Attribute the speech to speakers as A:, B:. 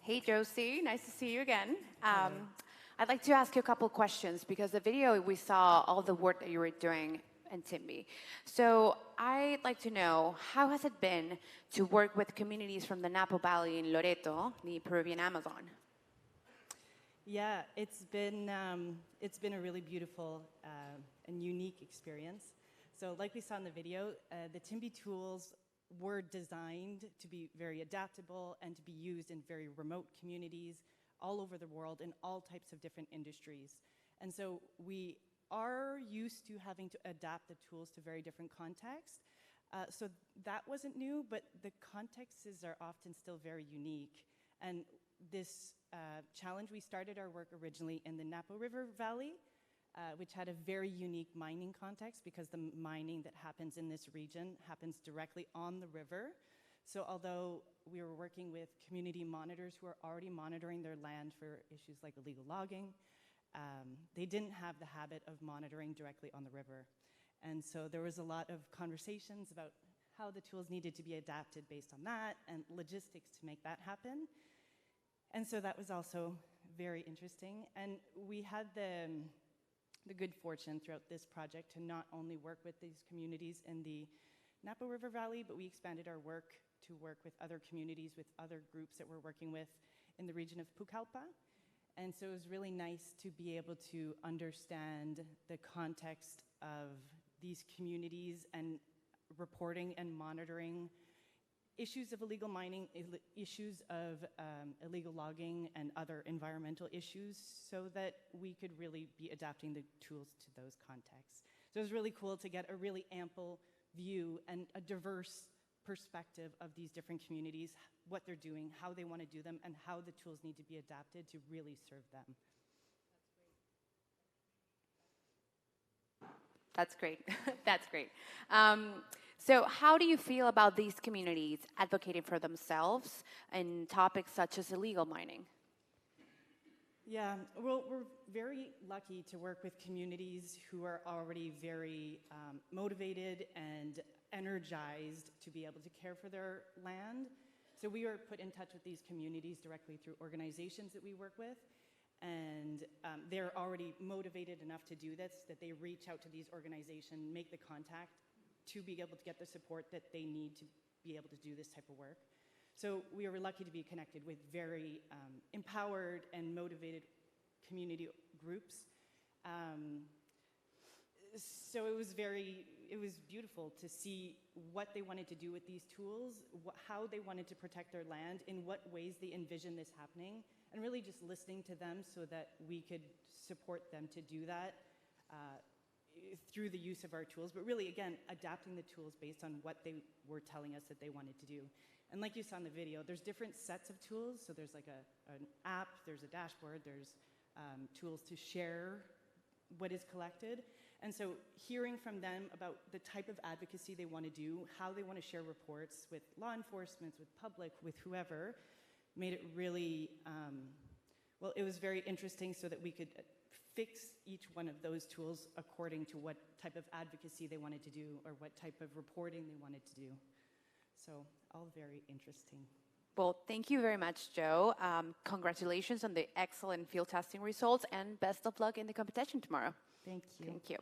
A: Hey, Josie. Nice to see you again. I'd like to ask you a couple questions because the video we saw all the work that you were doing in Timby. So I'd like to know, how has it been to work with communities from the Napo Valley in Loreto, the Peruvian Amazon?
B: Yeah, it's been a really beautiful and unique experience. So like we saw in the video, the Timby tools were designed to be very adaptable and to be used in very remote communities all over the world in all types of different industries. And so we are used to having to adapt the tools to very different contexts. So that wasn't new, but the contexts are often still very unique. And this challenge, we started our work originally in the Napo River Valley, which had a very unique mining context because the mining that happens in this region happens directly on the river. So although we were working with community monitors who are already monitoring their land for issues like illegal logging, they didn't have the habit of monitoring directly on the river. And so there was a lot of conversations about how the tools needed to be adapted based on that and logistics to make that happen. And so that was also very interesting. And we had the good fortune throughout this project to not only work with these communities in the Napo River Valley, but we expanded our work to work with other communities, with other groups that we're working with in the region of Pucallpa. And so it was really nice to be able to understand the context of these communities and reporting and monitoring issues of illegal mining, issues of illegal logging, and other environmental issues so that we could really be adapting the tools to those contexts. So it was really cool to get a really ample view and a diverse perspective of these different communities, what they're doing, how they want to do them, and how the tools need to be adapted to really serve them.
A: That's great. That's great. So how do you feel about these communities advocating for themselves in topics such as illegal mining?
B: Yeah, well, we're very lucky to work with communities who are already very motivated and energized to be able to care for their land. So we were put in touch with these communities directly through organizations that we work with. And they're already motivated enough to do this, that they reach out to these organizations, make the contact to be able to get the support that they need to be able to do this type of work. So we were lucky to be connected with very empowered and motivated community groups. So it was beautiful to see what they wanted to do with these tools, how they wanted to protect their land, in what ways they envision this happening, and really just listening to them so that we could support them to do that through the use of our tools, but really, again, adapting the tools based on what they were telling us that they wanted to do. And like you saw in the video, there's different sets of tools. So there's like an app, there's a dashboard, there's tools to share what is collected. And so hearing from them about the type of advocacy they want to do, how they want to share reports with law enforcement, with public, with whoever, made it really, well, it was very interesting so that we could fix each one of those tools according to what type of advocacy they wanted to do or what type of reporting they wanted to do. So all very interesting.
A: Well, thank you very much, Joe. Congratulations on the excellent field testing results and best of luck in the competition tomorrow.
B: Thank you.
A: Thank you.